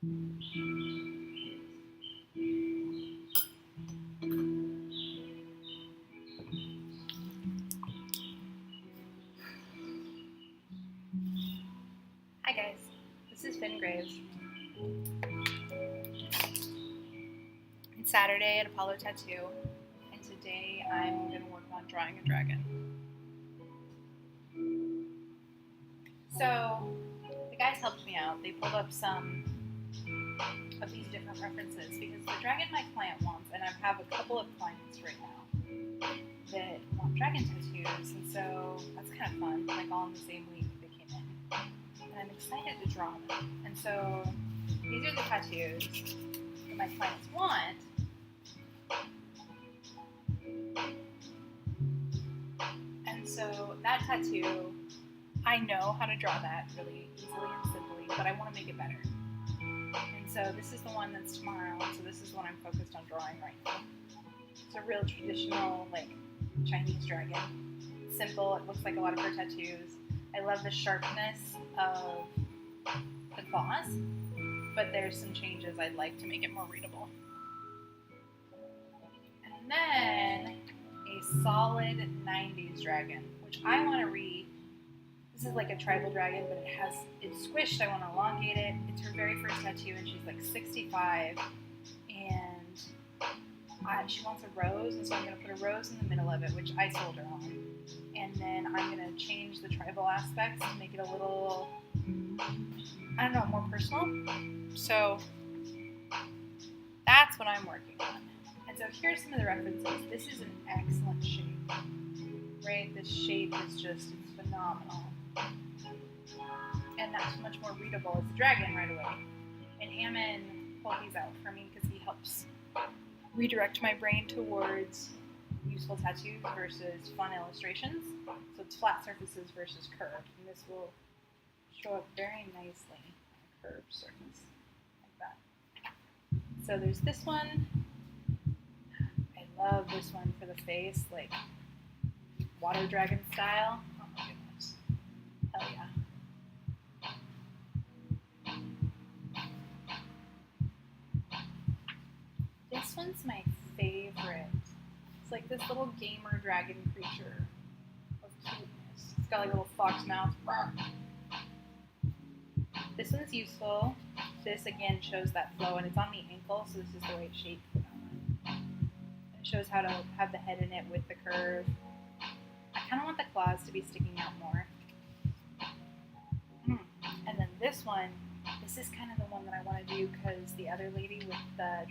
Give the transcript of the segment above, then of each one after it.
Hi guys, this is FinnGraves. It's Saturday at Apollo Tattoo, and today I'm going to work on drawing a dragon. So, the guys helped me out. They pulled up some of these different references because the dragon my client wants, and I have a couple of clients right now that want dragon tattoos, and so that's kind of fun, like all in the same week they came in. And I'm excited to draw them. And so these are the tattoos that my clients want. And so that tattoo, I know how to draw that really easily and simply, but I want to make it better. And so this is the one that's tomorrow, and so this is what I'm focused on drawing right now. It's a real traditional, like, Chinese dragon. Simple, it looks like a lot of her tattoos. I love the sharpness of the claws, but there's some changes I'd like to make it more readable. And then a solid 90s dragon, which I want to read. This is like a tribal dragon, but it's squished. I want to elongate it. It's her very first tattoo, and she's like 65, and she wants a rose, and so I'm going to put a rose in the middle of it, which I sold her on. And then I'm going to change the tribal aspects to make it a little, I don't know, more personal. So that's what I'm working on. And so here's some of the references. This is an excellent shape, right? This shape is just, it's phenomenal. And that's much more readable as a dragon right away. And Ammon pulled these out for me because he helps redirect my brain towards useful tattoos versus fun illustrations. So it's flat surfaces versus curved. And this will show up very nicely on a curved surface like that. So there's this one. I love this one for the face, like water dragon style. Oh my goodness. Hell yeah. This one's my favorite. It's like this little gamer dragon creature of cuteness. It's got like a little fox mouth. This one's useful. This again shows that flow, and it's on the ankle, so this is the right shape for that one. It shows how to have the head in it with the curve. I kind of want the claws to be sticking out more. And then this one, this is kind of the one that I want to do because the other lady with the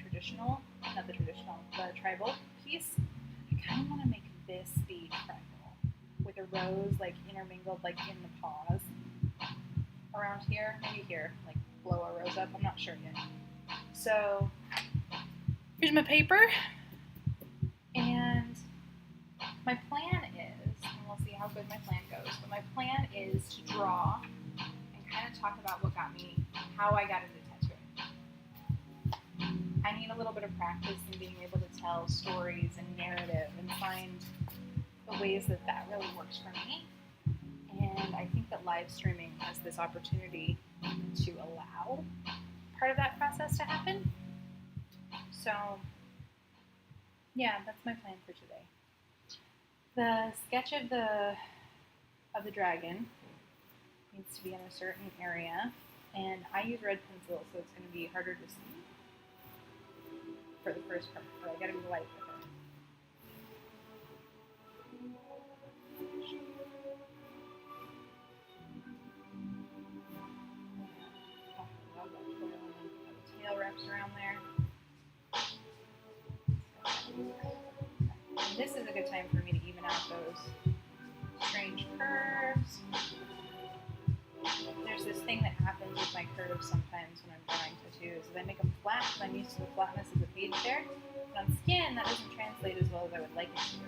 tribal piece, I kind of want to make this be tribal with a rose like intermingled like in the paws around here, maybe here, like blow a rose up, I'm not sure yet. So here's my paper, and my plan is, and we'll see how good my plan goes, but my plan is to draw and kind of talk about what got me, how I got into tattooing. I need a little bit of practice in being able to tell stories and narrative and find the ways that that really works for me. And I think that live streaming has this opportunity to allow part of that process to happen. So, yeah, that's my plan for today. The sketch of the dragon needs to be in a certain area, and I use red pencil, so it's going to be harder to see for the first part, but I got to be light with it. Tail wraps around there. And this is a good time for me to even out those strange curves. There's this thing that happens with my curves sometimes when I'm drawing tattoos, is I make them flat, so I'm used to the flatness of the page there. But on skin, that doesn't translate as well as I would like it to.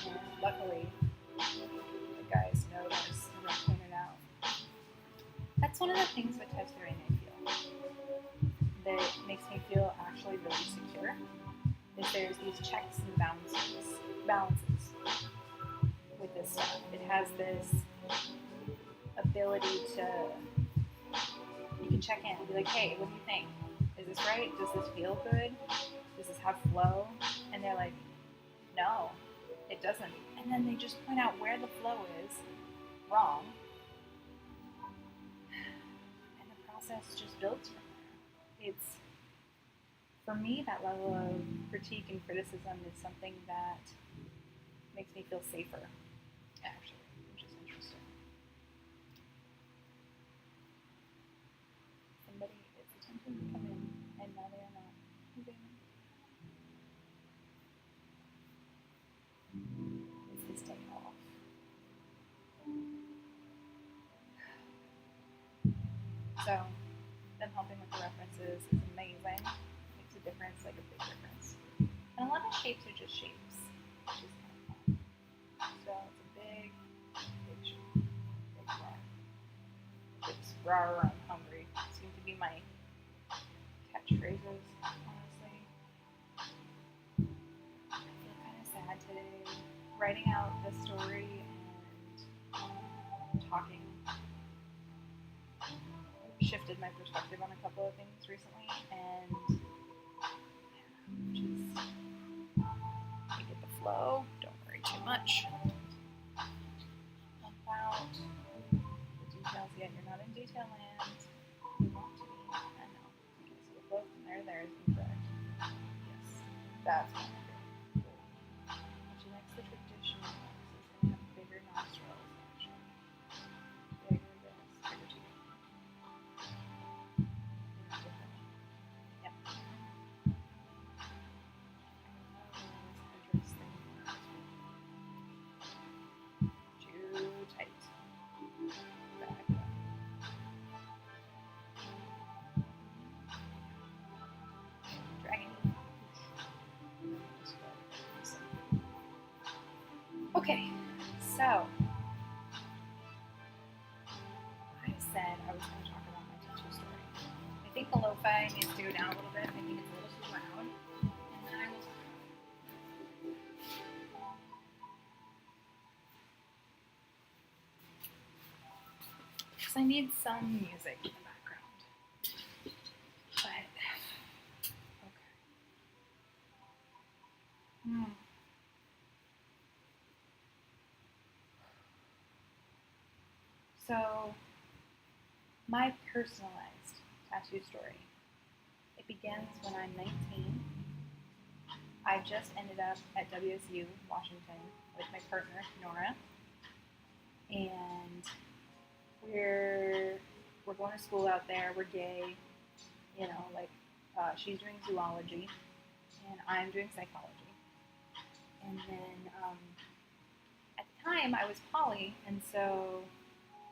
And luckily, the guys know this and they point it out. That's one of the things with tattooing I feel that makes me feel actually really secure, is there's these checks and balances with this stuff. It has this ability to, you can check in and be like, hey, what do you think? Is this right? Does this feel good? Does this have flow? And they're like, no, it doesn't. And then they just point out where the flow is wrong. And the process just builds from there. It's, for me, that level of critique and criticism is something that makes me feel safer, actually, which is interesting. Somebody is attempting to come in, and now they are not moving. Is his day off? So, them helping with the references is amazing. Makes a difference, like a big difference. And a lot of shapes are just shapes, which is kind of fun. So it's a big shape. Big rock. It's rawr, I'm hungry. Seem to be my catchphrases, honestly. I feel kind of sad today. Writing out the story and talking shifted my perspective on a couple of things recently, and just get the flow. Don't worry too much about the details yet. You're not in detail land. You want to be. I know. Okay, so the flow from there is incorrect. Yes, that's what I'm doing. She likes the traditional boxes and have bigger nostrils, actually. Bigger this, bigger teeth. Yep. Too tight. Back up. Dragging. Okay, so I said I was going to talk about my tattoo story. I think the lo-fi needs to go down a little bit. I think it's a little too loud. And then I will talk about it. Because I need some music in the background. But, okay. So, my personalized tattoo story. It begins when I'm 19. I just ended up at WSU, Washington, with my partner, Nora. And we're going to school out there. We're gay. You know, like, she's doing zoology, and I'm doing psychology. And then, at the time, I was poly, and so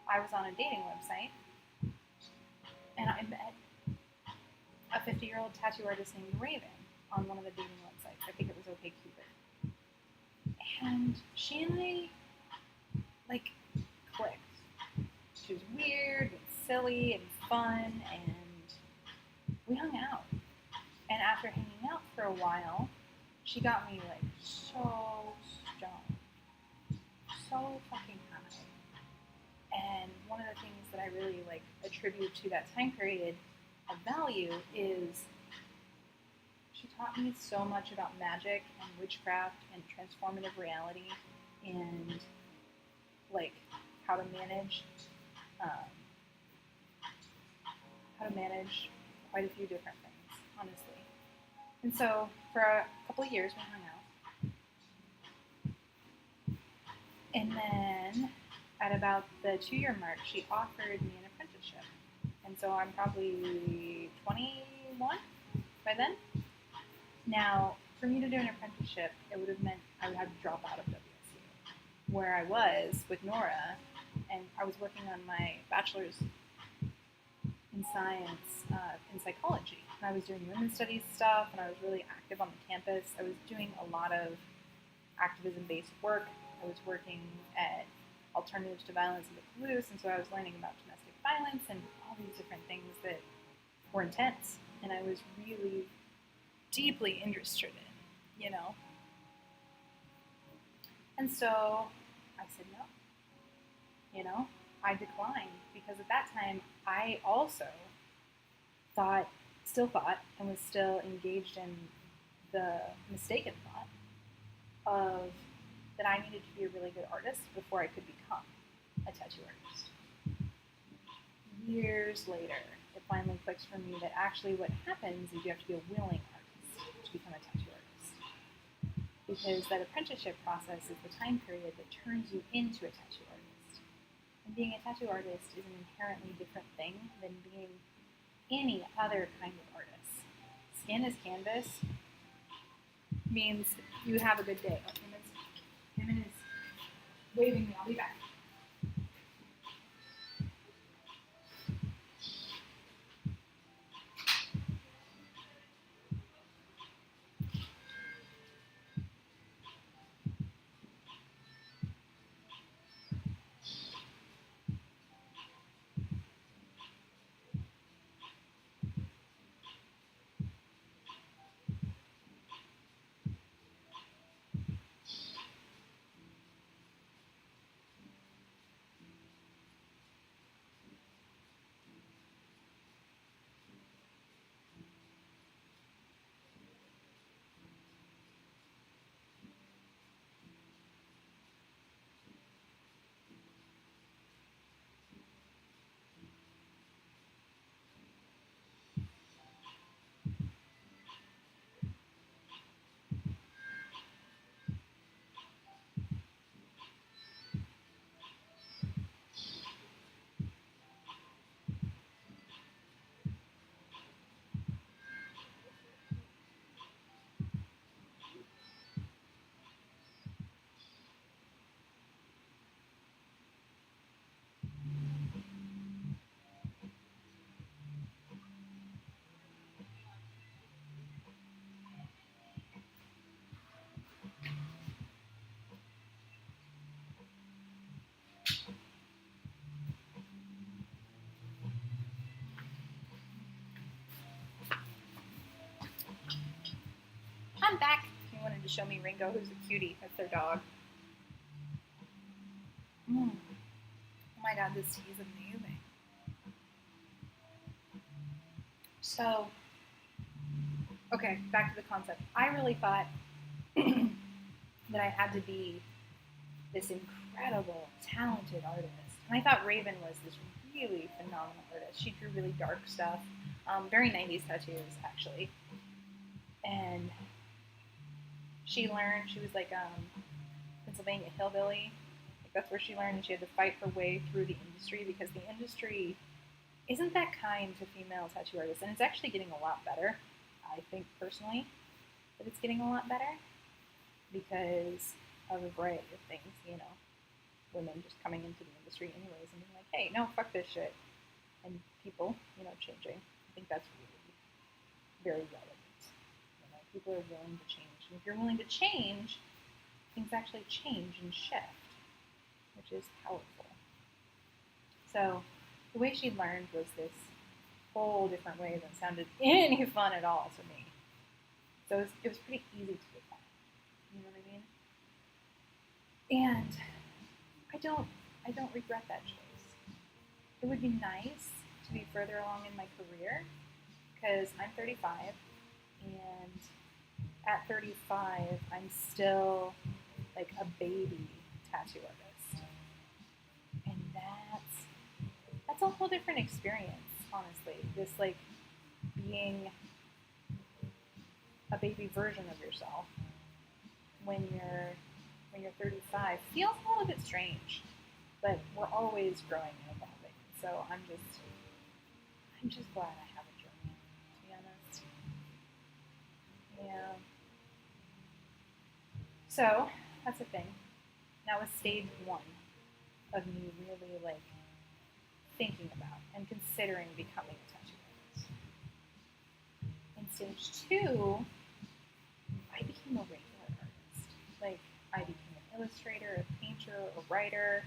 I was on a dating website, and I met a 50-year-old tattoo artist named Raven on one of the dating websites. I think it was OkCupid. And she and I, like, clicked. She was weird and silly and fun, and we hung out. And after hanging out for a while, she got me, like, so stoned. So fucking high. And one of the things that I really, like, attribute to that time period of value is she taught me so much about magic and witchcraft and transformative reality and, like, how to manage quite a few different things, honestly. And so for a couple of years we hung out. And then at about the 2-year mark, she offered me an apprenticeship. And so I'm probably 21 by then. Now, for me to do an apprenticeship, it would have meant I would have to drop out of WSU, where I was with Nora, and I was working on my bachelor's in science in psychology. And I was doing women's studies stuff, and I was really active on the campus. I was doing a lot of activism-based work. I was working at Alternatives to Violence in the Palouse, and so I was learning about domestic violence and all these different things that were intense, and I was really deeply interested in, you know. And so I said no. You know, I declined because at that time I also still thought, and was still engaged in the mistaken thought of that I needed to be a really good artist before I could become a tattoo artist. Years later, it finally clicks for me that actually what happens is you have to be a willing artist to become a tattoo artist. Because that apprenticeship process is the time period that turns you into a tattoo artist. And being a tattoo artist is an inherently different thing than being any other kind of artist. Skin as canvas means you have a good day. Oh, Hammond is waving me. I'll be back. I'm back. He wanted to show me Ringo, who's a cutie. That's their dog. Oh my god, this tea is amazing. So, okay, back to the concept. I really thought that I had to be this incredible, talented artist. And I thought Raven was this really phenomenal artist. She drew really dark stuff, very 90s tattoos, actually. And she learned, she was like Pennsylvania hillbilly. Like that's where she learned, and she had to fight her way through the industry because the industry isn't that kind to female tattoo artists. And it's actually getting a lot better. I think personally that it's getting a lot better because of a variety of things, you know, women just coming into the industry anyways and being like, hey, no, fuck this shit. And people, you know, changing. I think that's really very relevant. You know, people are willing to change. And if you're willing to change, things actually change and shift, which is powerful. So the way she learned was this whole different way that sounded any fun at all to me. So it was pretty easy to get that. You know what I mean? And I don't regret that choice. It would be nice to be further along in my career because I'm 35 and at 35 I'm still like a baby tattoo artist. And that's a whole different experience, honestly. This like being a baby version of yourself when you're 35 feels a little bit strange, but we're always growing and evolving. So I'm just glad I have a journey, to be honest. Yeah. So that's the thing. That was stage one of me really like thinking about and considering becoming a tattoo artist. In stage two, I became a regular artist. Like I became an illustrator, a painter, a writer,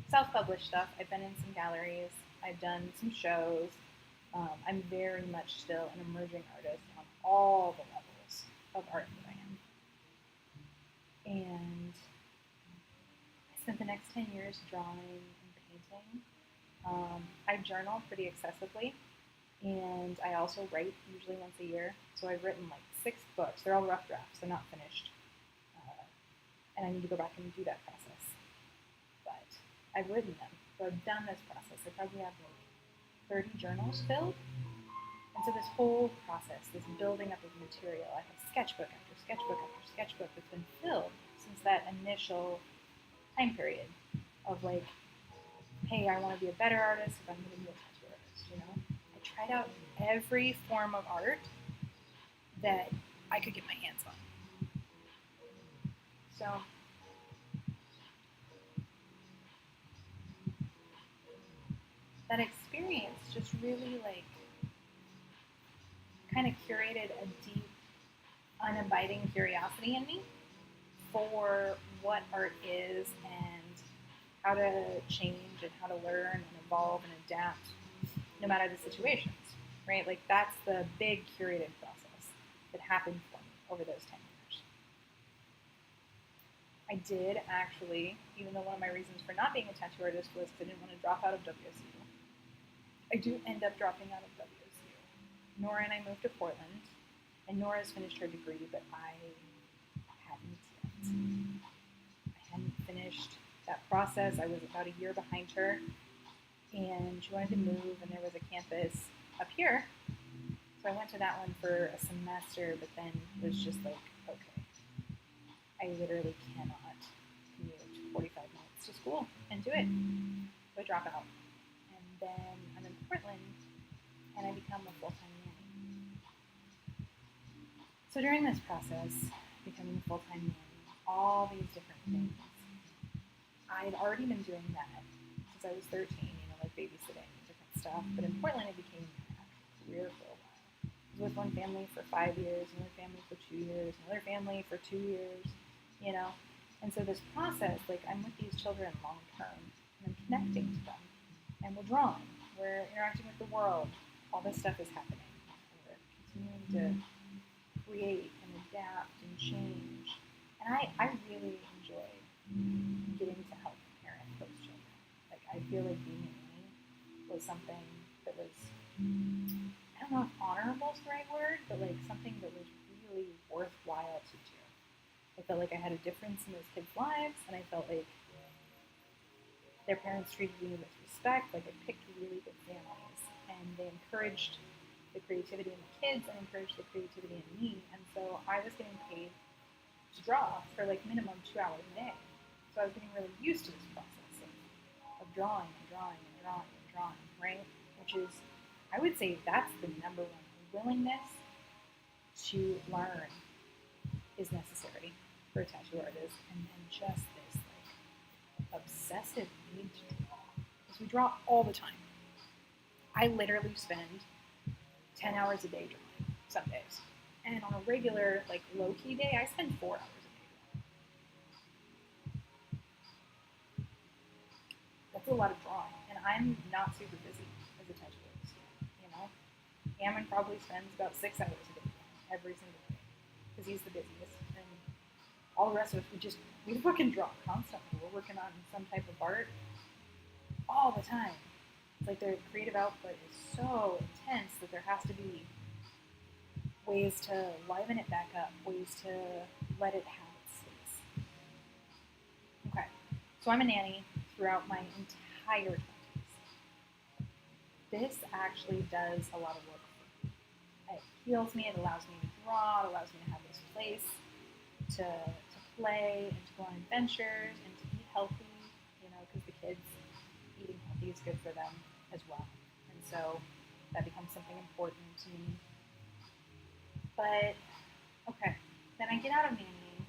self-published stuff. I've been in some galleries. I've done some shows. I'm very much still an emerging artist on all the levels of art that I am. And I spent the next 10 years drawing and painting. I journal pretty excessively. And I also write usually once a year. So I've written like 6 books. They're all rough drafts. They're not finished. And I need to go back and do that process. But I've written them. So I've done this process. I probably have like 30 journals filled. And so this whole process, this building up of material, I have sketchbook after sketchbook after sketchbook that's been filled since that initial time period of like, hey, I want to be a better artist if I'm going to be a tattoo artist, I tried out every form of art that I could get my hands on. So that experience just really like kind of curated a deep, unabiding curiosity in me for what art is and how to change and how to learn and evolve and adapt no matter the situations, right? Like that's the big curated process that happened for me over those 10 years. I did actually, even though one of my reasons for not being a tattoo artist was because I didn't want to drop out of WSU, I do end up dropping out of WSU. Nora and I moved to Portland, and Nora's finished her degree, but I hadn't yet. I hadn't finished that process. I was about a year behind her, and she wanted to move, and there was a campus up here. So I went to that one for a semester, but then was just like, okay, I literally cannot commute 45 minutes to school and do it. So I drop out. And then I'm in Portland, and I become a full-time nanny. So during this process, becoming a full-time nanny, all these different things, I'd already been doing that since I was 13, like babysitting and different stuff. But in Portland, it became an actual career for a while. I was with one family for 5 years, another family for 2 years, another family for 2 years, And so this process, like I'm with these children long term, and I'm connecting to them, and we're drawing, we're interacting with the world. All this stuff is happening. We're continuing to create and adapt and change. And I really enjoy getting to help parent those children. Like I feel like being a nanny was something that was, I don't know if honorable is the right word, but like something that was really worthwhile to do. I felt like I had a difference in those kids' lives, and I felt like their parents treated me with respect. Like I picked really good families, and they encouraged the creativity in the kids and encouraged the creativity in me. And so I was getting paid to draw for like minimum 2 hours a day. So I was getting really used to this process of drawing and drawing and drawing and drawing, right? Which is, I would say that's the number one. Willingness to learn is necessary for a tattoo artist, and then just this like obsessive need to draw. Because we draw all the time. I literally spend 10 hours a day drawing some days. And on a regular, like low-key day, I spend 4 hours a day drawing. That's a lot of drawing. And I'm not super busy as a tattoo artist, Cameron probably spends about 6 hours a day drawing every single day. Because he's the busiest. And all the rest of us, we fucking draw constantly. We're working on some type of art all the time. It's like their creative output is so intense that there has to be ways to liven it back up, ways to let it have its space. Okay, so I'm a nanny throughout my entire 20s. This actually does a lot of work for me. It heals me, it allows me to draw, it allows me to have this place to play and to go on adventures and to eat healthy, because the kids, eating healthy is good for them as well. And so that becomes something important to me. But, okay, then I get out of nannying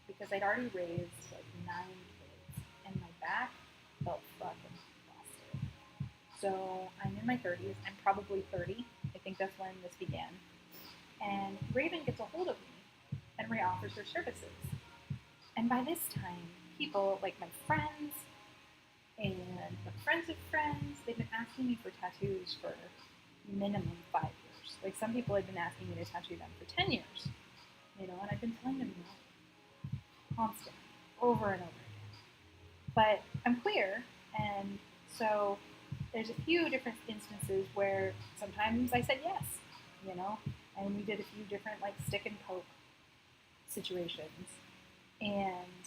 because I'd already raised like 9 kids and my back felt fucking busted. So I'm in my 30s, I'm probably 30, I think that's when this began. And Raven gets a hold of me and re-offers her services. And by this time, people, like my friends and the friends of friends, they've been asking me for tattoos for minimum 5 years. Like some people had been asking me to tattoo them for 10 years, and I've been telling them no, constantly, over and over again. But I'm queer, and so there's a few different instances where sometimes I said yes, you know, and we did a few different like stick and poke situations, and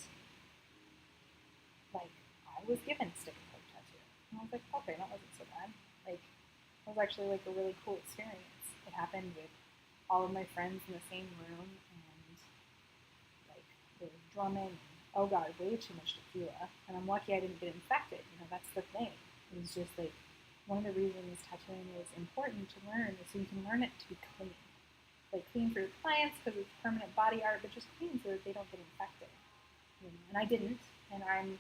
like I was given stick and poke tattoo, and I was like, okay, that wasn't so bad. Like it was actually like a really cool experience. It happened with all of my friends in the same room, and like they were drumming. And, oh god, way too much tequila, and I'm lucky I didn't get infected. You know, that's the thing. It was just like one of the reasons tattooing is important to learn is so you can learn it to be clean. Like clean for your clients because it's permanent body art, but just clean so that they don't get infected. You know? And I didn't, and I'm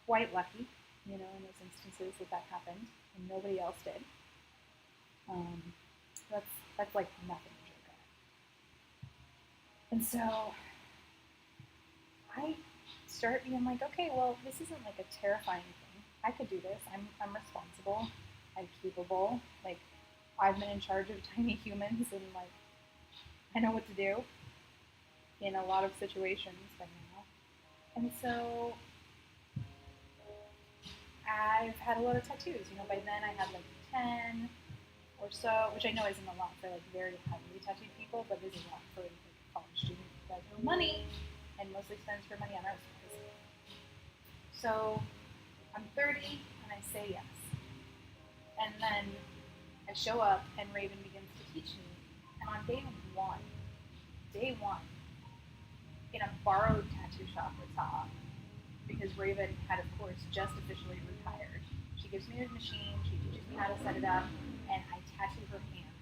quite lucky, you know, in those instances that happened, and nobody else did. That's like nothing to joke at. And so I start being like, okay, well, this isn't like a terrifying thing. I could do this. I'm responsible. I'm capable. Like I've been in charge of tiny humans, and like I know what to do in a lot of situations by now. And so I've had a lot of tattoos. You know, by then I had like 10 or so, which I know isn't a lot for like very heavily tattooed people, but is a lot for like a college student who has no money and mostly spends her money on art supplies. So I'm 30 and I say yes. And then I show up and Raven begins to teach me. And on one, in a borrowed tattoo shop with Taha, because Raven had, of course, just officially retired. She gives me a machine, she teaches me how to set it up, and I tattoo her hand.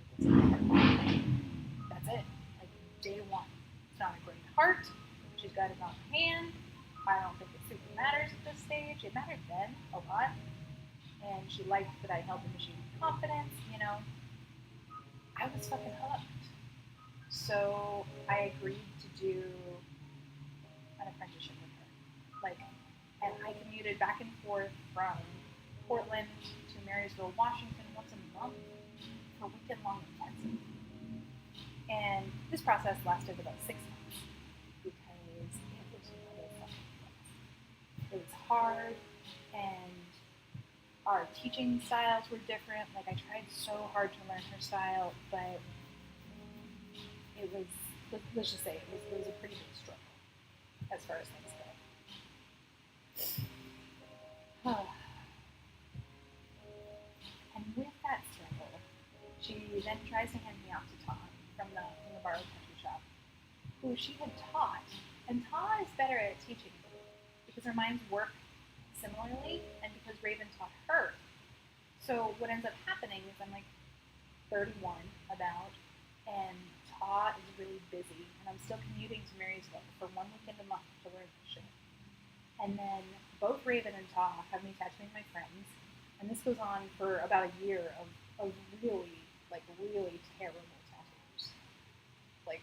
That's it. Like, day one. It's not a great heart. She's got it on her hand. I don't think it super matters at this stage. It mattered then a lot. And she liked that I held the machine with confidence, you know. I was fucking hooked. So I agreed to do an apprenticeship with her. Like, and I commuted back and forth from Portland to Marysville, Washington once a month for weekend-long intensive. And this process lasted about 6 months because it was motherfucking rough. It was hard, and our teaching styles were different. Like, I tried so hard to learn her style, but it was, let's just say, it was a pretty big struggle as far as things go. And with that struggle, she then tries to hand me off to Tom from the borrowed tattoo shop, who she had taught. And Tom is better at teaching because her minds work similarly, and because Raven taught her. So what ends up happening is I'm like 31 about, and Todd is really busy, and I'm still commuting to Marysville for 1 weekend a month to learn this shit. And then both Raven and Todd have me tattooing my friends, and this goes on for about a year of really terrible tattoos. Like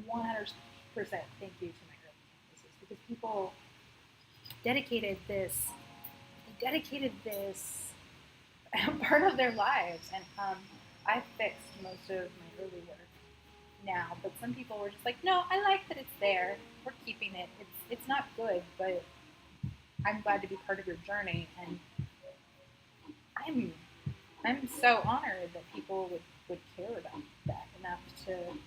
100% thank you to my early canvases, because people dedicated this part of their lives, and I fixed most of my early work now, but some people were just like, no, I like that it's there, we're keeping it, it's not good, but I'm glad to be part of your journey. And I'm so honored that people would care about that enough to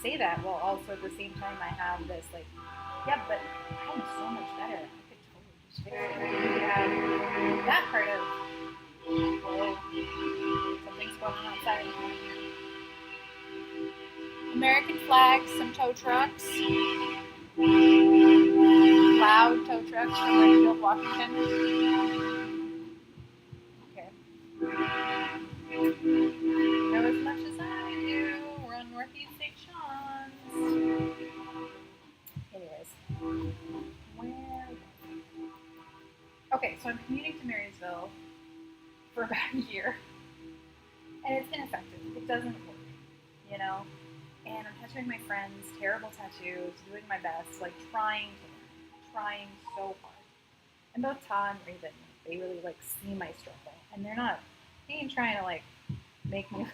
say that, while also at the same time I have this like, yeah, but I'm so much better, I could totally just fix it. We have that part of, whoa, something's going on outside. American flags, some tow trucks, loud tow trucks from Marysville, Washington. Okay. Know as much as I do. We're on Northeast St. John's. Anyways, where? Okay, so I'm commuting to Marysville for about a year, and it's ineffective. It doesn't work, you know. And I'm tattooing my friends, terrible tattoos, doing my best, like trying so hard. And both Todd and Raven, they really like see my struggle, and they ain't trying to like make me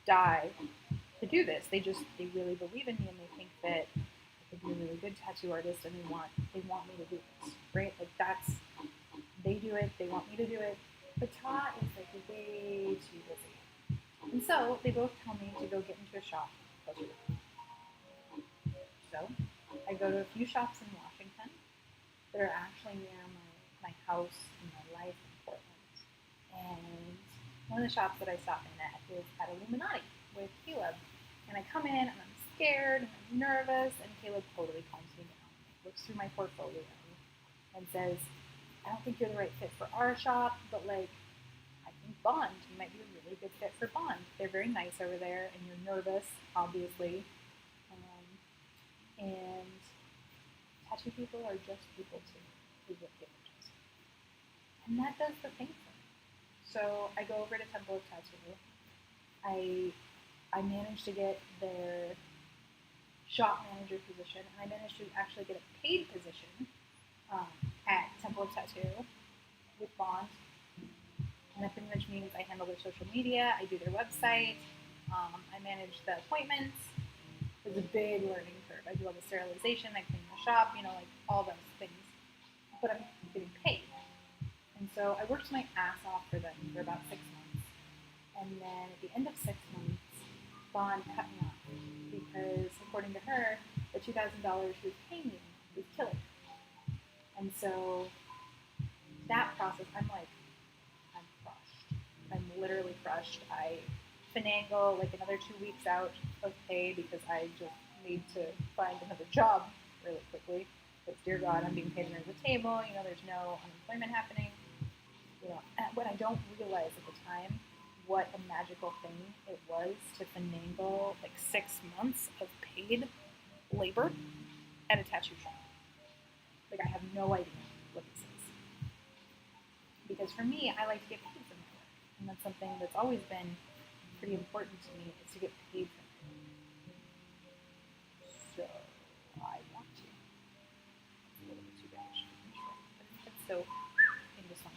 die to do this. They really believe in me, and they think that I could be a really good tattoo artist, and they want me to do this, right? Like they do it, they want me to do it, But Ta is like way too busy. And so they both tell me to go get into a shop closer to them. So I go to a few shops in Washington that are actually near my house and my life in Portland. And one of the shops that I stop in at is at Illuminati with Caleb. And I come in and I'm scared and I'm nervous, and Caleb totally calms me down. Looks through my portfolio and says, I don't think you're the right fit for our shop, but like, I think Bond, you might be a really good fit for Bond. They're very nice over there, and you're nervous, obviously. And tattoo people are just people too, is what Caleb tells me. And that does the thing for me. So I go over to Temple of Tattoo. I managed to get their shop manager position, and I managed to actually get a paid position at Temple of Tattoo with Bond. And that pretty much means I handle their social media, I do their website, I manage the appointments. It was a big learning curve. I do all the sterilization, I clean the shop, like all those things. But I'm getting paid. And so I worked my ass off for them for about 6 months. And then at the end of 6 months, Bond cut me off because, according to her, the $2,000 she was paying me was killing her. And so that process, I'm crushed. I'm literally crushed. I finagle like another 2 weeks out of pay because I just need to find another job really quickly. Because, dear God, I'm being paid under the table. There's no unemployment happening. What I don't realize at the time, what a magical thing it was to finagle like 6 months of paid labor at a tattoo shop. Like, I have no idea what this is. Because for me, I like to get paid for my work. And that's something that's always been pretty important to me, is to get paid for my work. So I want to. It's a little bit too bearish for me, sure. But it's so in this one.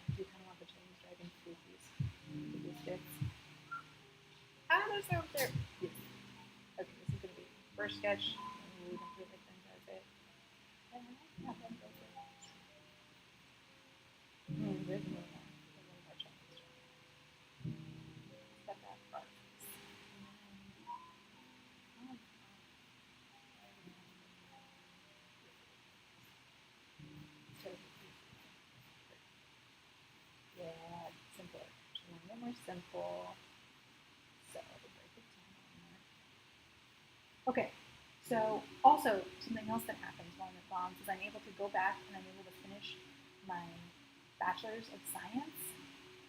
Do you kind of want the Chinese dragon these bits? Those are there. Yes. Okay, this is going to be first sketch. We don't really think does it. And I like that one does it. There's a little more. There's a little more Chinese dragon. Step back part. Yeah, simpler. She wanted it more simple. So we'll break it down. Okay, so also something else that happens while I'm at Bonds is I'm able to go back and I'm able to finish my Bachelor's of Science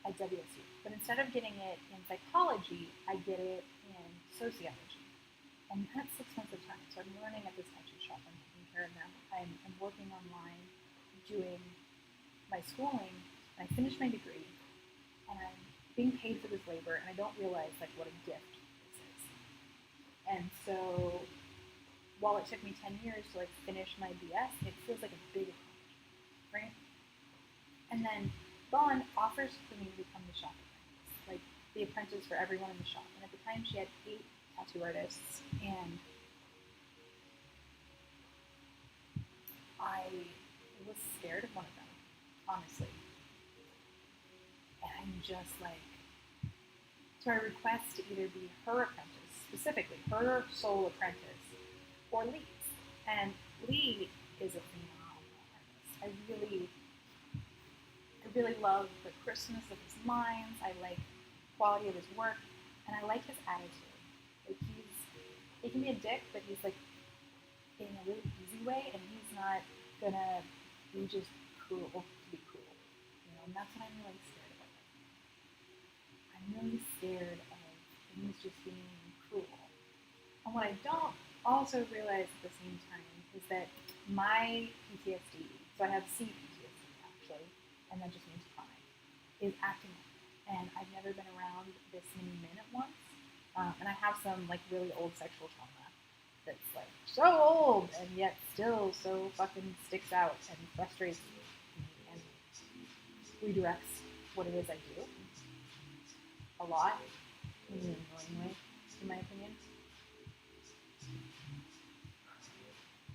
at WSU. But instead of getting it in psychology, I get it in sociology. And that's 6 months of time. So I'm learning at this tattoo shop. I'm taking care of them. I'm working online, doing my schooling, and I finish my degree, and I'm being paid for this labor, and I don't realize what a gift this is. And so while it took me 10 years to finish my BS, it feels like a big accomplishment, right? And then Dawn offers for me to become the shop apprentice, the apprentice for everyone in the shop. And at the time, she had 8 tattoo artists, and I was scared of one of them, honestly. And I'm just so I request to either be her apprentice, specifically her sole apprentice, or Lee's. And Lee is a phenomenal artist. I really love the crispness of his lines. I like the quality of his work, and I like his attitude. He can be a dick, but he's in a really easy way, and he's not gonna be just cruel to be cruel. And that's what I'm really scared about. I'm really scared of things just being cruel. And what I don't also realize at the same time is that my PTSD, so I have CPTSD actually, and that just means chronic, is acting up. And I've never been around this many men at once. And I have some really old sexual trauma that's so old and yet still so fucking sticks out and frustrates me and redirects what it is I do. a lot in an annoying way, in my opinion.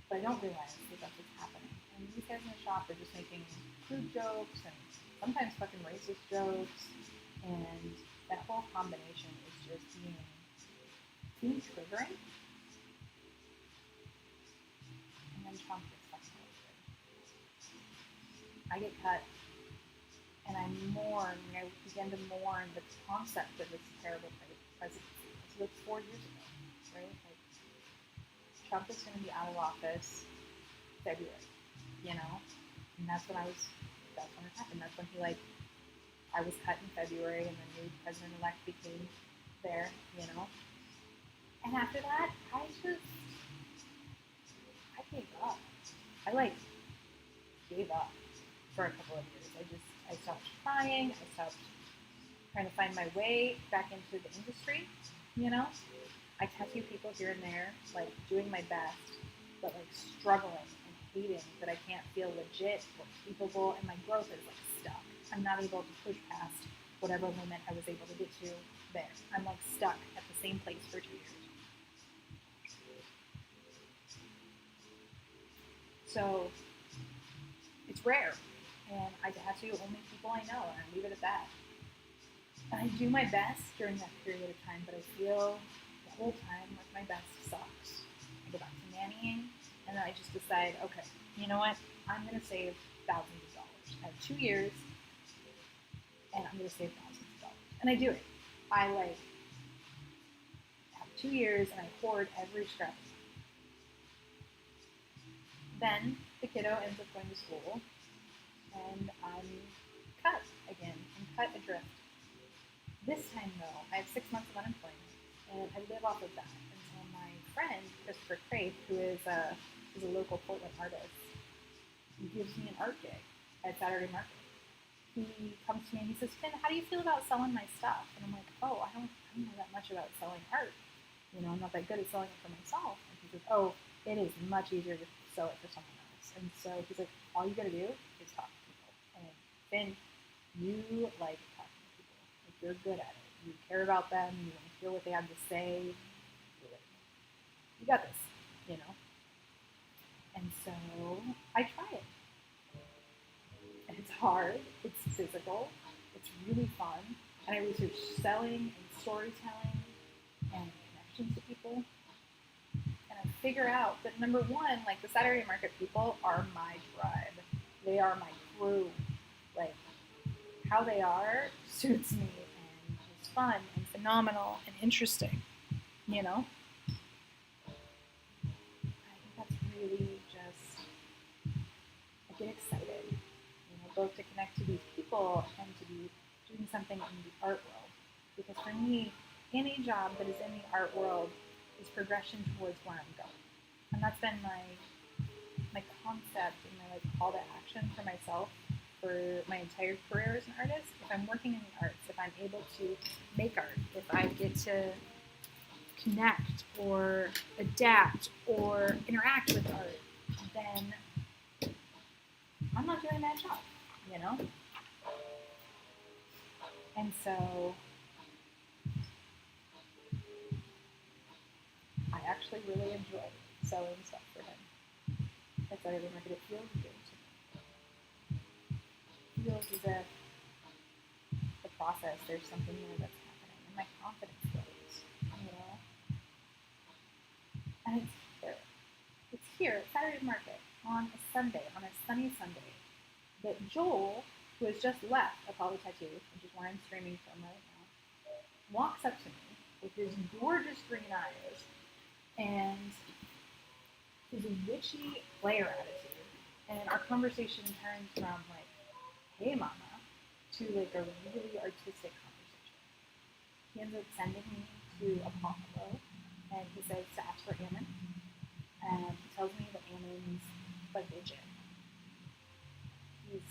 But I don't realize that that's what's happening. And these guys in the shop are just making crude jokes and sometimes fucking racist jokes, and that whole combination is just being triggering. And then Trump gets fucking elected. I get cut, and I began to mourn the concept of this terrible presidency. So that's 4 years ago, right? Like, Trump is going to be out of office February, you know? And that's when it happened. That's when I was cut in February, and the new president-elect became there, you know? And after that, I gave up. I gave up for a couple of years. I stopped trying. I stopped trying to find my way back into the industry, you know? I tattoo people here and there, doing my best, but struggling and hating that I can't feel legit or capable, and my growth is stuck. I'm not able to push past whatever limit I was able to get to there. I'm stuck at the same place for 2 years. So it's rare, and I tattoo only people I know, and I leave it at that. And I do my best during that period of time, but I feel the whole time my best sucks. I go back to nannying, and then I just decide, okay, you know what? I'm going to save thousands of dollars. I have 2 years, and I'm going to save thousands of dollars. And I do it. I have 2 years, and I hoard every scrap. Then the kiddo ends up going to school, and I'm cut again, and cut adrift. This time, though, I have 6 months of unemployment, and I live off of that. And so my friend, Christopher Craig, who is a local Portland artist, he gives me an art gig at Saturday Market. He comes to me and he says, Finn, how do you feel about selling my stuff? And I'm like, oh, I don't know that much about selling art. You know, I'm not that good at selling it for myself. And he says, oh, it is much easier to sell it for someone else. And so he's like, all you got to do is talk to people. And Finn, you like talking to people. You're good at it. You care about them. You want to hear what they have to say. You got this, you know? And so I try it. And it's hard. It's physical. It's really fun. And I research selling and storytelling and connections to people. And I figure out that, number one, the Saturday Market people are my tribe. They are my crew. How they are suits me, and it's fun and phenomenal and interesting, you know? I think that's really just, I get excited, both to connect to these people and to be doing something in the art world. Because for me, any job that is in the art world is progression towards where I'm going. And that's been my concept and my call to action for myself for my entire career as an artist. If I'm working in the arts, if I'm able to make art, if I get to connect or adapt or interact with art, then I'm not doing a bad job, you know? And so I actually really enjoy selling stuff for him. At Saturday Market, it feels good to me. It feels as if the process, there's something more that's happening, and my confidence grows, you know? And it's here at Saturday Market on a Sunday, on a sunny Sunday, that Joel, who has just left Apollo Tattoo, which is where I'm streaming from right now, walks up to me with his gorgeous green eyes and his witchy player attitude. And our conversation turns from hey mama, to a really artistic conversation. He ends up sending me to Apollo, and he says to ask for Ammon. And he tells me that Ammon's legit. He's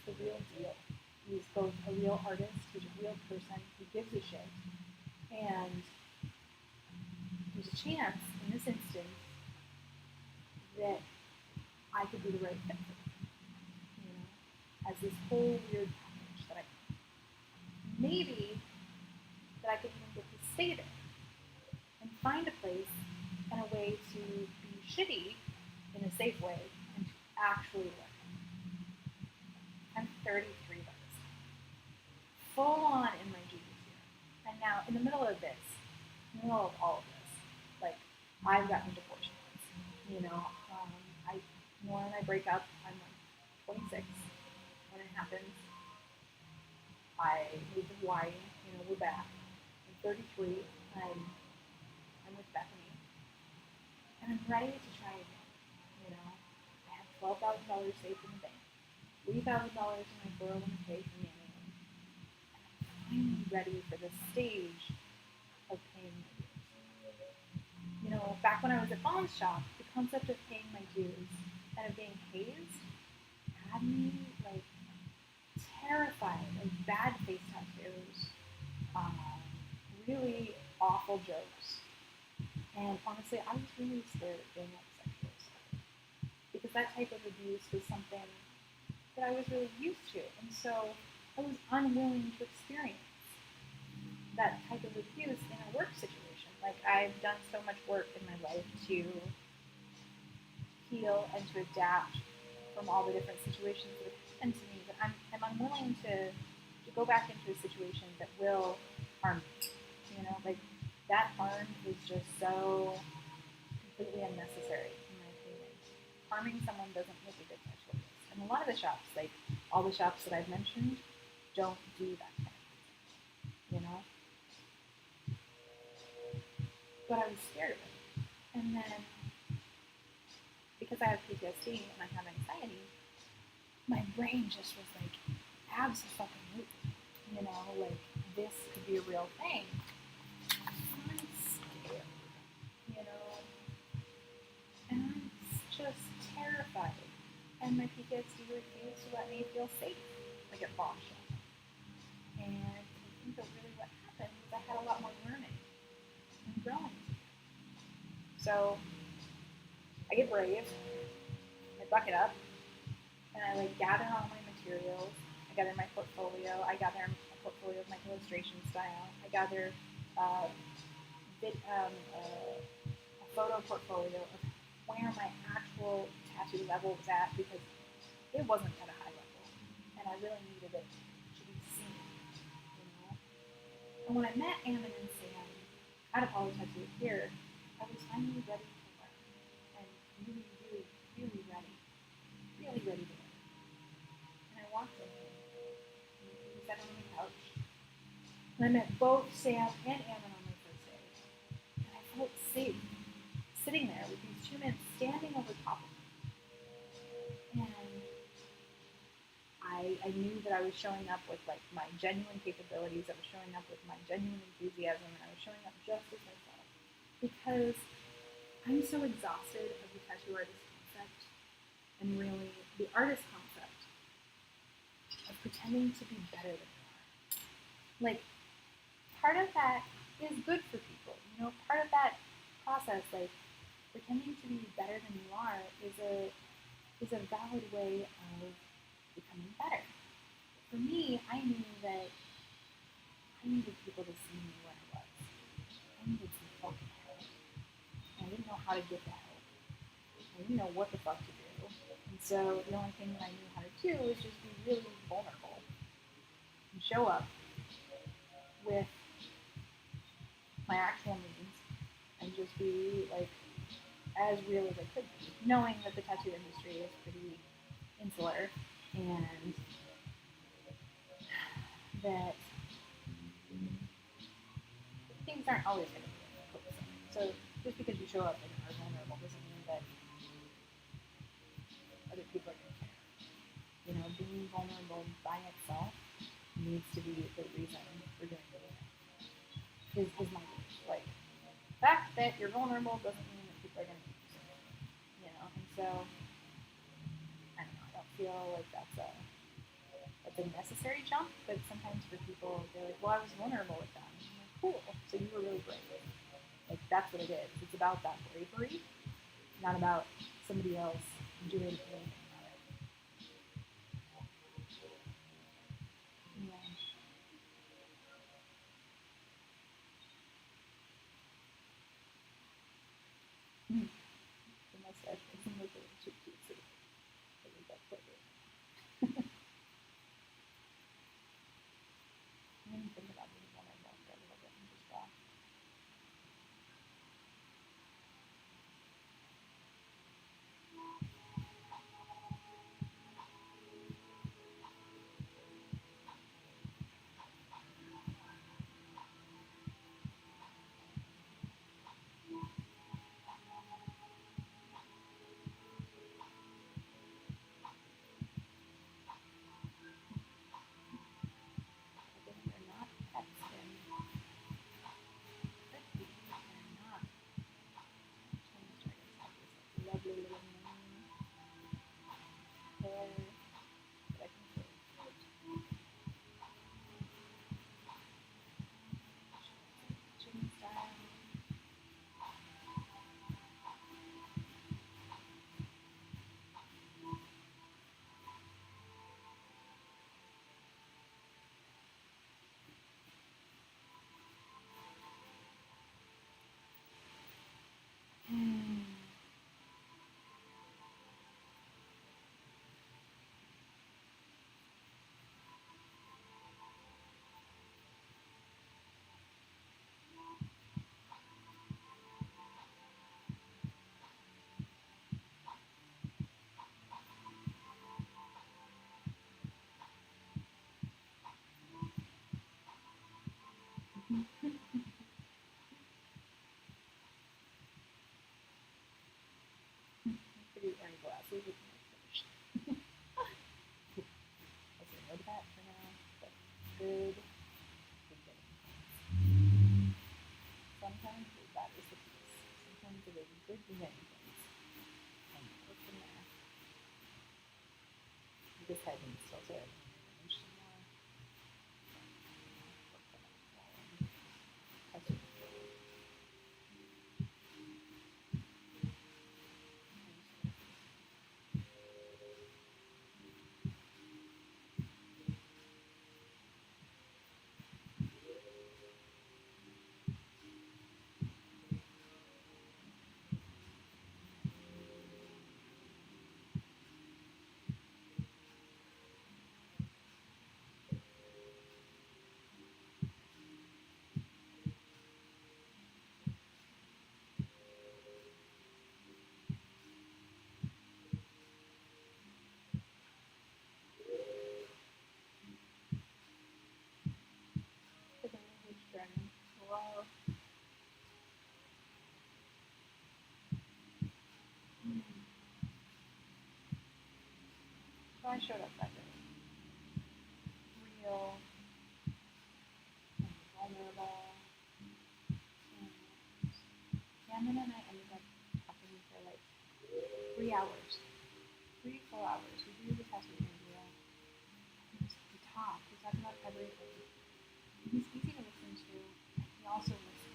the real deal. He's both a real artist, he's a real person, he gives a shit. And there's a chance, in this instance, that I could be the right fit for him. You know, as this whole weird package that maybe that I could even get to stay there and find a place and a way to be shitty in a safe way and to actually learn. I'm 33 by this time, full on in my junior year. And now, in the middle of this, in the middle of all of this, like, I've gotten divorced once. Nora and I break up. I'm like 26 when it happens. I moved to Hawaii. We're back. I'm 33. I'm with Bethany, and I'm ready to try again. I have $12,000 saved in the bank, $3,000 in my 401k from Nanny, and I'm finally ready for the stage of paying my dues. Back when I was at Bond's shop, the concept of paying my dues and of being hazed had me like terrified of bad face tattoos, really awful jokes, and honestly, I was really scared of being like sexually assaulted because that type of abuse was something that I was really used to, and so I was unwilling to experience that type of abuse in a work situation. Like, I've done so much work in my life to heal and to adapt from all the different situations that have happened to me that I'm unwilling to go back into a situation that will harm me. Like, that harm is just so completely unnecessary, in my opinion. Harming someone doesn't make a good tattoo artist. And a lot of the shops, like all the shops that I've mentioned, don't do that kind of thing, But I was scared of it. And then, because I have PTSD and I have anxiety, my brain just was like, abso-fucking-lutely, like, this could be a real thing. I'm scared, and I'm just terrified. And my PTSD refused to let me feel safe, like at Bosch. And I think that really what happened was I had a lot more learning and growing. So I get brave, I buck it up, and I gather all my materials. I gather my portfolio. I gather a portfolio of my illustration style. I gather a photo portfolio of where my actual tattoo level was at, because it wasn't at a high level, and I really needed it to be seen. And when I met Ammon and Sam at Apollo Tattoo here, I was finally ready to learn, and really, really, really ready to learn. And I walked in, and we sat on the couch, and I met both Sam and Ammon on my first day, and I felt safe sitting there with these two men standing over top of me. And I knew that I was showing up with like my genuine capabilities, I was showing up with my genuine enthusiasm, and I was showing up just as myself. Because I'm so exhausted of the tattoo artist concept, and really the artist concept of pretending to be better than you are. Like, part of that is good for people, part of that process, like, pretending to be better than you are is a valid way of becoming better. For me, I knew that I needed people to see me where I was. I needed some fucking help. And I didn't know how to get the help. I didn't know what the fuck to do. And so the only thing that I knew how to do was just be really vulnerable and show up with my actual needs and just be like as real as I could be, knowing that the tattoo industry is pretty insular and that things aren't always going to be copacetic. So just because you show up and are vulnerable doesn't mean that other people are going to care. Being vulnerable by itself needs to be the reason for doing anything. Is my belief. Like, the fact that you're vulnerable doesn't mean that people are going to be and so I don't know. I don't feel like that's a necessary jump, but sometimes for people, they're like, well, I was vulnerable with them. And I'm like, cool, so you were really brave. Like, that's what it is. It's about that bravery, not about somebody else doing anything about it. Yeah. see if it's finished. I'll say no to that for now, but good beginning. Sometimes that is the case. Sometimes it is good beginning things. And work from there. This head needs still to arrange some more. Work from it. Touch it. Wow. So I showed up that day. Real and vulnerable. And Cameron and I ended up talking for like 3 hours. 3 full hours. We do the tattoo interview. We talk. We talk about everything. He's easy to listen to. He also listens.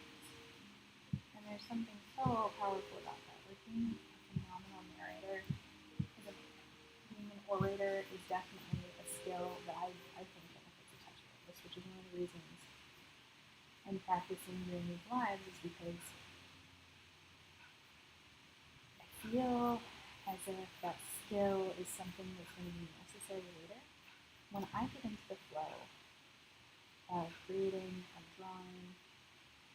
And there's something so powerful about that. Like being a phenomenal narrator is amazing. Being an orator is definitely a skill that I think benefits a tattoo artist, which is one of the reasons I'm practicing doing these lives is because I feel as if that skill is something that's going to be necessary later. When I get into the flow of creating, of drawing,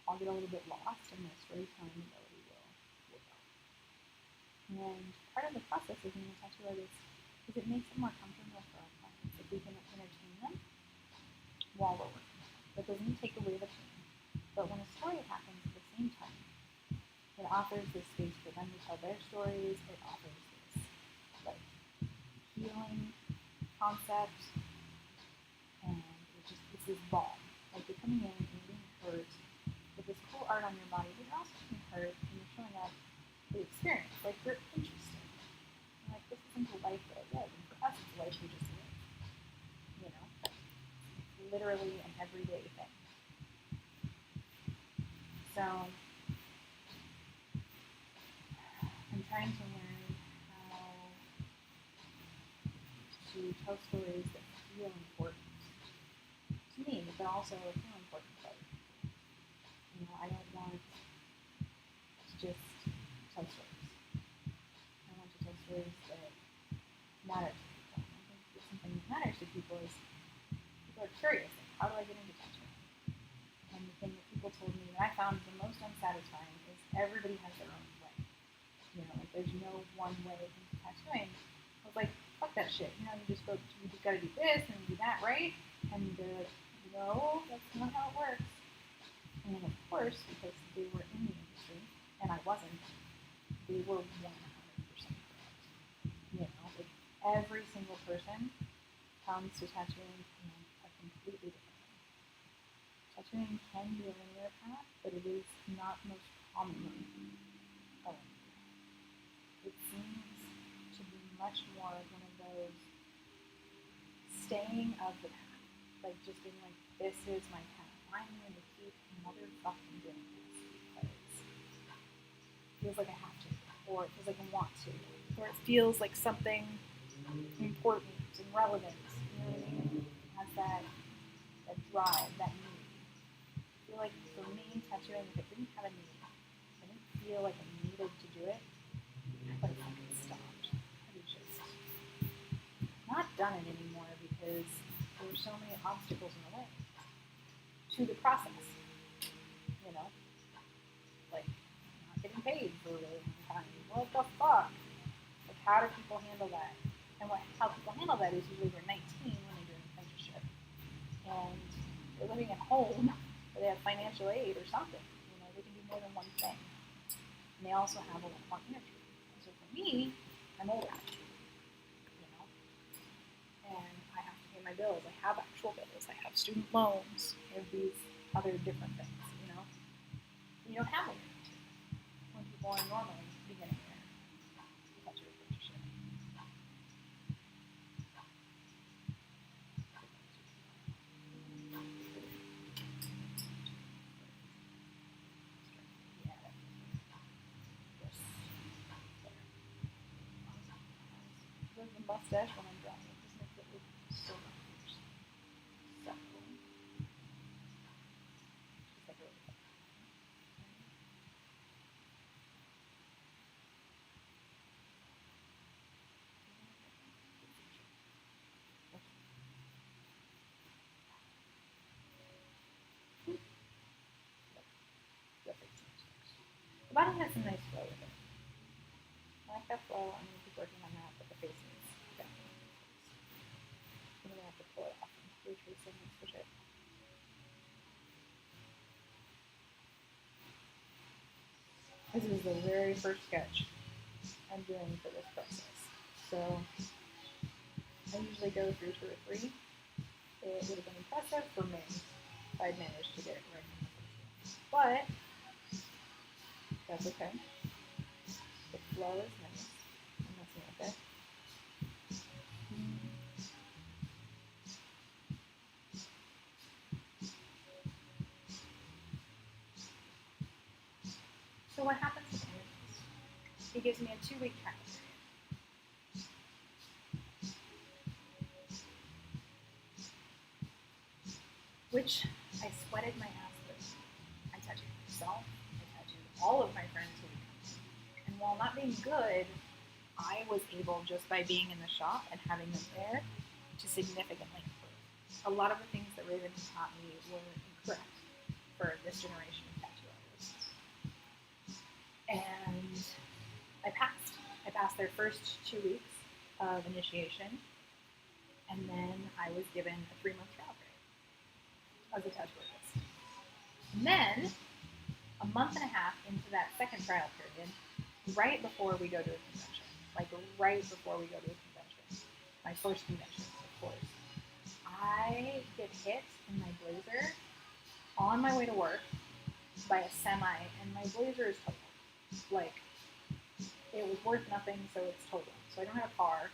I'll get a little bit lost and my storytelling ability will go. And part of the process of being a tattoo artist is it makes it more comfortable for our clients if we can entertain them while we're working. That doesn't take away the pain. But when a story happens at the same time, it offers this space for them to tell their stories. It offers this like healing concept, and it's this balm. Like you're coming in and you're being hurt with this cool art on your body, but you're also being hurt and you're showing up the experience. Like you're interested. You're like, this isn't the life that I live, and for us it's the life we just live. You know? It's literally an everyday thing. So I'm trying to learn how to tell stories that feel important to me, but also feel important to other people. You know, I don't want to just tell stories. I want to tell stories that matter to people. And I think that something that matters to people is people are curious. Like, how do I get into tattooing? And the thing that people told me that I found the most unsatisfying is everybody has their own way. You know, like there's no one way into tattooing. I was like, fuck that shit. You know, you just gotta do this and do that, right? And they're like, no, that's not how it works. And of course, because they were in the industry and I wasn't, they were 100% correct. You know, like every single person comes to tattooing in a completely different way. Tattooing can be a linear path, but it is not most commonly a linear path. It seems to be much more of one of those staying of the path. Like just being like, this is my path. I'm going to keep motherfucking doing this because it feels like I have to, or it feels like I want to, or it feels like something important and relevant. You know what I mean? It has that drive, that need. I feel like for me, tattooing, if it didn't have a need, I didn't feel like I needed to do it, I would have fucking stopped. I would just not done it anymore because there were so many obstacles in the way to the process. You know? Like, not getting paid for a really long time. What the fuck? Like, how do people handle that? And how people handle that is usually they're 19 when they do an apprenticeship. And they're living at home, or they have financial aid or something. You know, they can do more than one thing. And they also have a lot more energy. And so for me, I'm older. student loans, you have these other different things, you know. You don't have one when people are normally beginning their tattoo apprenticeship. The mustache when I'm drawing it just makes it look so much acceptable. Just like really fun. The body has some nice flow with it. I like that flow. I'm going to keep working on that, but the face needs definitely. I'm going to have to pull it off and retrace it and switch it. This is the very first sketch I'm doing for this process. So I usually go through 2 or 3. It would have been impressive for me if I'd managed to get it right in the first one. But that's okay. The flow is nice. I'm messing with it. So what happens is he gives me a 2-week trial period. Which I sweated my ass through. I tattooed myself. I tattooed all of my friends who would come. And while not being good, I was able, just by being in the shop and having them there, to significantly improve. A lot of the things that Raven taught me were incorrect for this generation of tattoo artists. And I passed. I passed their first 2 weeks of initiation, and then I was given a 3-month trial period as a tattoo artist. And then, a month and a half into that second trial period, right before we go to a convention, like right before we go to a convention, my first convention, of course, I get hit in my blazer on my way to work by a semi, and my blazer is totaled. Like, it was worth nothing, so it's totaled. So I don't have a car,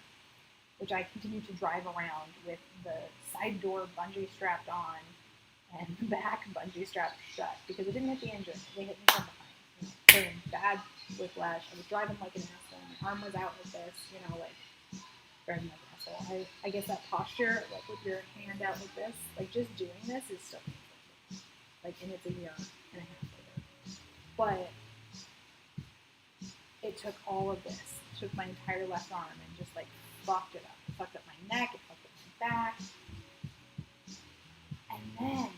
which I continue to drive around with the side door bungee strapped on and the back bungee strapped shut because it didn't hit the engine. They hit me from behind. Boom, bad whiplash. I was driving like an asshole. My arm was out like this, like driving like an asshole. I guess that posture, like with your hand out like this, like just doing this is so painful. Like, and it's a year and a half later. But it took all of this. It took my entire left arm and just like fucked it up. It fucked up my neck, it fucked up my back. And then,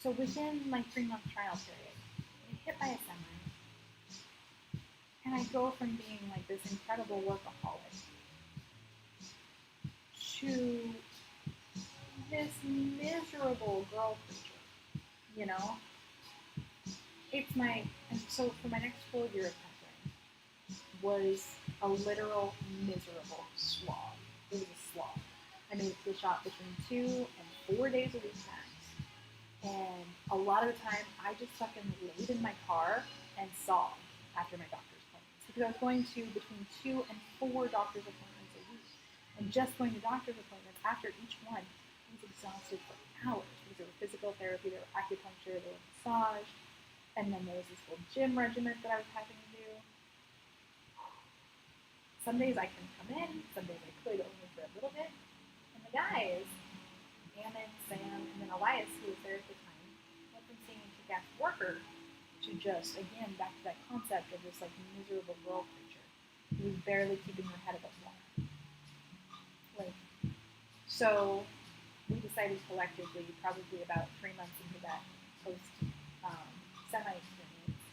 so within my 3-month trial period, I get hit by a semi. And I go from being like this incredible workaholic to this miserable girl creature, It's and so for my next full year of tattooing was a literal miserable slog. It was a slog. I made the shop between 2 and 4 days a week max. And a lot of the time, I just fucking laid in my car and sobbed after my doctor's appointments. Because I was going to between 2 and 4 doctor's appointments a week. And just going to doctor's appointments after each one, I was exhausted for hours. Because there were physical therapy, there were acupuncture, there was massage. And then there was this whole gym regiment that I was having to do. Some days I can come in, some days I could only for a little bit. And the guys, Ammon, Sam, and then Elias, who was there at the time, went from seeing a kick-ass worker to just, again, back to that concept of this, like, miserable girl creature who was barely keeping her head above water. Like, so we decided collectively, probably about 3 months into that semi-experience,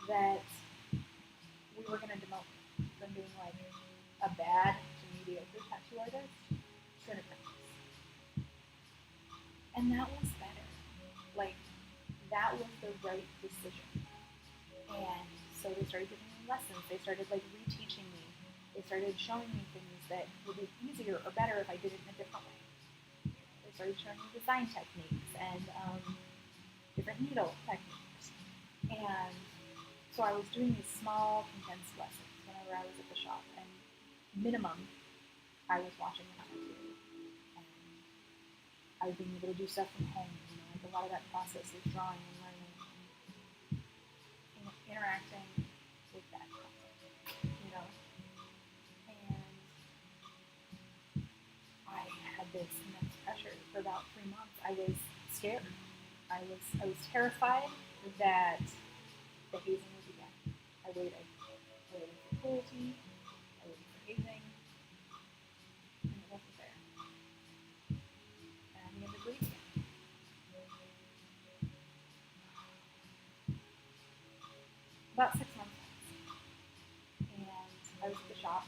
that we were going to demote from being, like, a bad to mediocre tattoo artist to an apprentice. And that was better. Like, that was the right decision. And so they started giving me lessons. They started, like, reteaching me. They started showing me things that would be easier or better if I did it in a different way. They started showing me design techniques and different needle techniques. And so I was doing these small, condensed lessons whenever I was at the shop. And minimum, I was watching them tattoo. And I was being able to do stuff from home. Like a lot of that process is drawing and learning and interacting with that concept, And I had this immense pressure for about 3 months. I was scared. I was terrified that the hazing would begin. I waited for cruelty. I waited for hazing, and it wasn't there. And I began to breathe again. About 6 months passed, and I was at the shop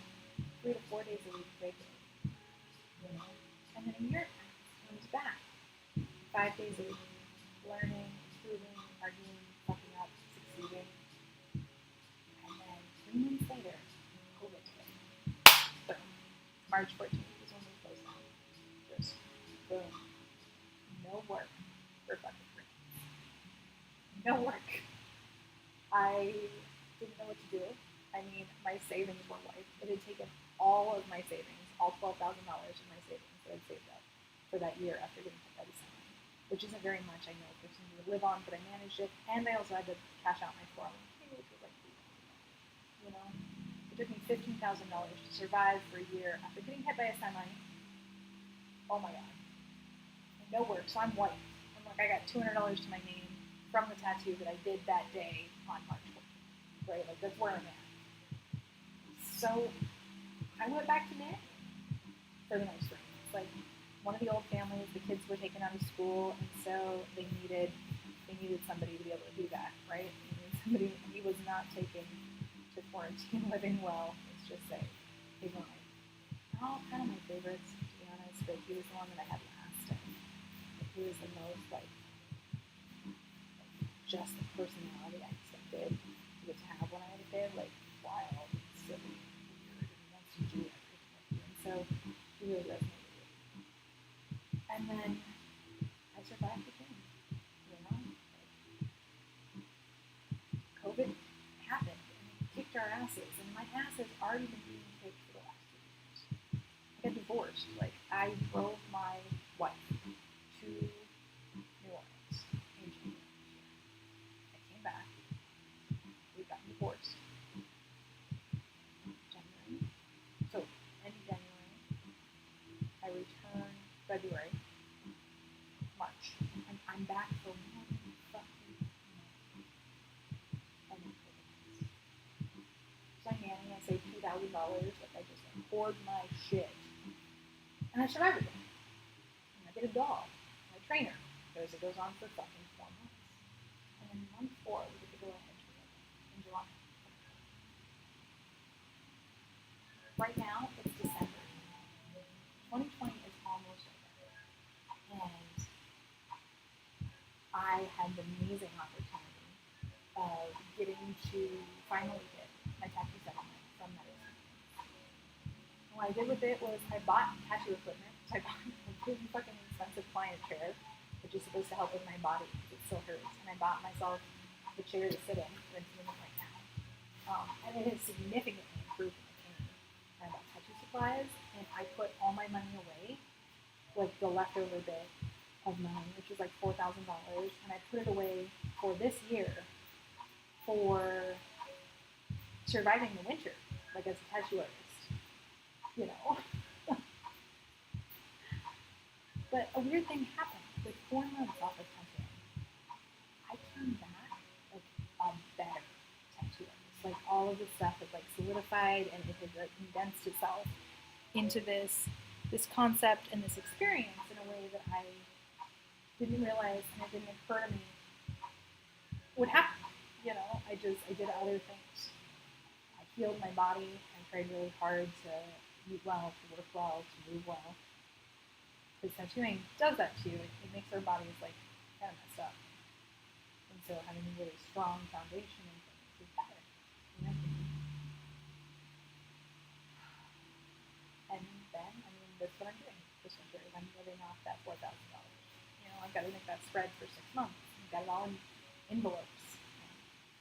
3 to 4 days a week regularly. And then a year passed, and I was back 5 days a week, learning, improving, arguing, fucking up, succeeding. And then 3 months later, COVID hit. Boom. March 14th is when we closed down. Just boom. No work for fucking 3 months. No work. I didn't know what to do. I mean, my savings were wiped. It had taken all of my savings, all $12,000 of my savings that I'd saved up for that year after getting hit by the sunlight, which isn't very much, I know, for somebody to live on, but I managed it, and I also had to cash out my 401k, which was like $3,000. It took me $15,000 to survive for a year after getting hit by a semi. Oh my god. And no work, so I'm white. I'm like, I got $200 to my name from the tattoo that I did that day on March 14th, right? Like, that's where I'm at. So, I went back to nanny for the next 3 months. Like, one of the old families, the kids were taken out of school, and so they needed somebody to be able to do that, right? Somebody, he was not taken to quarantine living well, let's just say. They weren't like, all kind of my favorites, to be honest, but he was the one that I had last, and he was the most, just the personality I expected to get to have when I was a kid, like wild, silly, weird, and wants to do everything with you. And so he really resonated with me. And then I survived again. COVID happened and it kicked our asses, and my ass has already been being kicked for the last 2 years. I got divorced. Like, I drove my wife to New Orleans in January. I came back. We got divorced. January. So, end of January. I returned February, March. And I'm back for 1 fucking month. And then COVID. So I nanny, I saved $2,000. Like, I just poured my shit. And I survived it. And I get a dog, my trainer, because it goes on for fucking 4 months. And then month 4, we get to go ahead together in July. Right now, it's December. 2020 is almost over. And I had the amazing opportunity of getting to finally get my tattoo settlement from medicine. And what I did with it was I bought tattoo equipment. So I bought a really fucking expensive client chair, which is supposed to help with my body because it still hurts. And I bought myself the chair to sit in, that's in it right now. And it has significantly improved my pain. And I bought tattoo supplies, and I put all my money away, like the leftover bit of money, which was like $4,000, and I put it away for this year for surviving the winter, like as a tattoo artist, But a weird thing happened. With 4 months off of tattooing, I turned back like a better tattoo artist. Like, all of the stuff had like solidified, and it had like condensed itself into this concept and this experience in a way that I didn't realize, and it didn't occur to me would happen. I did other things. I healed my body. I tried really hard to eat well, to work well, to move well. Because tattooing does that to you. It makes our bodies like kind of messed up. And so having a really strong foundation and things is better. And then, that's what I'm doing. this winter is I'm living off that $4,000. I've got to make that spread for 6 months. I've got it all in envelopes,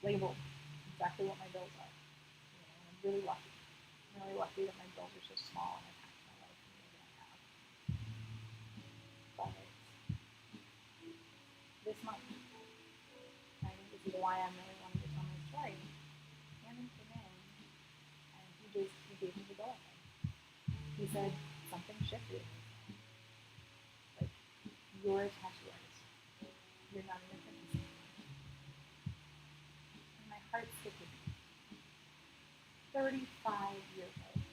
labeled exactly what my bills are. And I'm really lucky. I'm really lucky that my bills are so small and impact my life in the way that I have. But this month, I think this is why I'm really wanting to tell my story. Hammond came in and he gave me the go ahead. He said something shifted. Like, you're a tattoo artist. You're not an apprentice. And my heart skipped a beat. 35 years old.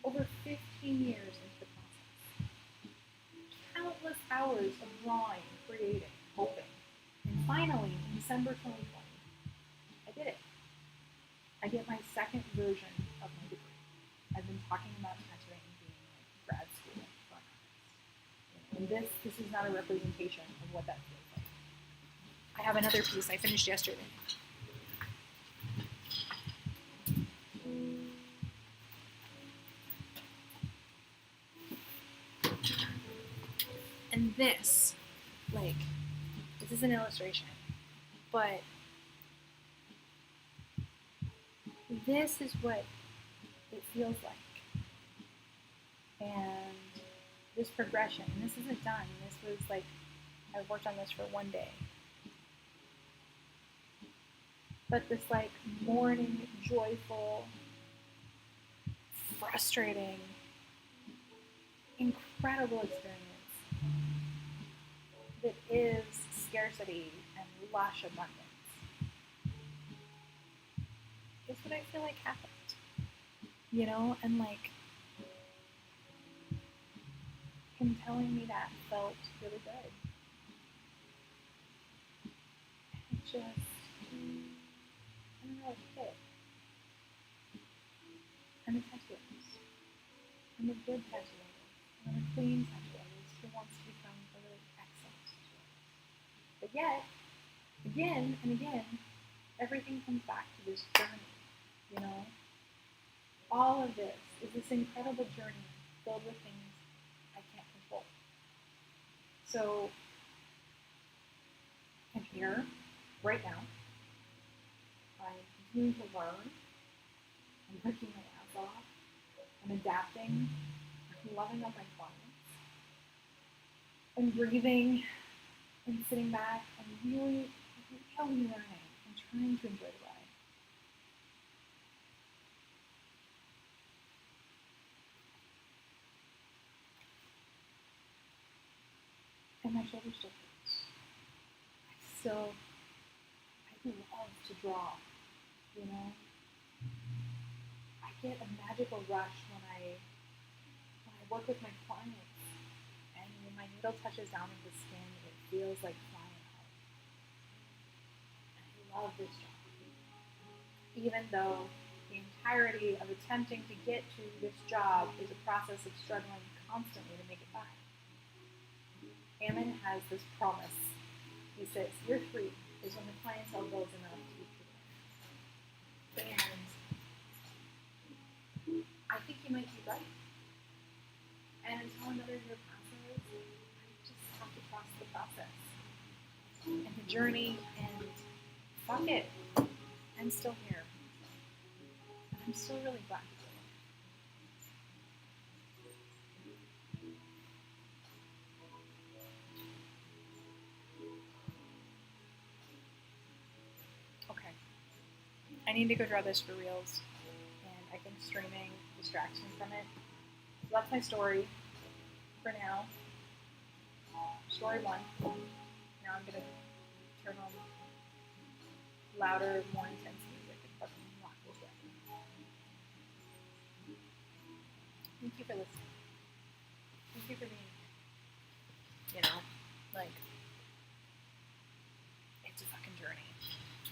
Over 15 years into the process. Countless hours of drawing, creating, hoping. And finally, in December 2020, I did it. I get my second version of my degree. I've been talking about tattooing being like grad school for an artist. And this is not a representation of what that feels like. I have another piece I finished yesterday. And this is an illustration, but this is what it feels like. And this progression, and this isn't done. This was I worked on this for one day. But this morning, joyful, frustrating, incredible experience that is scarcity and lush abundance is what I feel like happened. And him telling me that felt really good. And it just, I don't know, it hit. I'm a tattoo artist. I'm a good tattoo artist. I'm a clean tattoo artist who wants to become a really excellent tattoo artist. But yet, again and again, everything comes back to this journey, All of this is this incredible journey filled with things I can't control. So, I'm here, right now. I'm continuing to learn. I'm working my ass off. I'm adapting. I'm loving up my clients. I'm breathing and sitting back and really learning and trying to enjoy the ride. And my shoulders still hurt. I love to draw, I get a magical rush when I work with my clients, and when my needle touches down into the skin, it feels like flying out. And I love this job. Even though the entirety of attempting to get to this job is a process of struggling constantly to make it by. Hammond has this promise. He says, year 3 is when the clientele builds enough to be treated. And I think he might be right. And until another year passes, I just have to trust the process and the journey, and fuck it. I'm still here. And I'm still really glad to be here. Okay. I need to go draw this for reals, and I think streaming distracts me from it. So that's my story for now. Story 1. Now I'm going to turn on louder, more intense music and fucking rock this record. Thank you for listening. Thank you for being here. It's a fucking journey.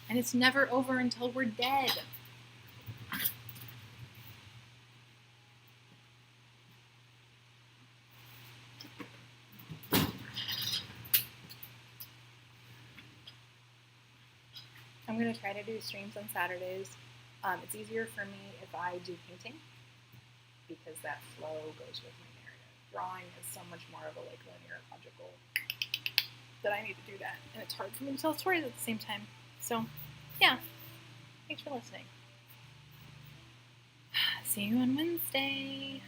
And it's never over until we're dead. I'm going to try to do streams on Saturdays. It's easier for me if I do painting, because that flow goes with my narrative drawing is so much more of a like linear, logical, that I need to do that. And it's hard for me to tell stories at the same time. So, yeah. Thanks for listening. See you on Wednesday.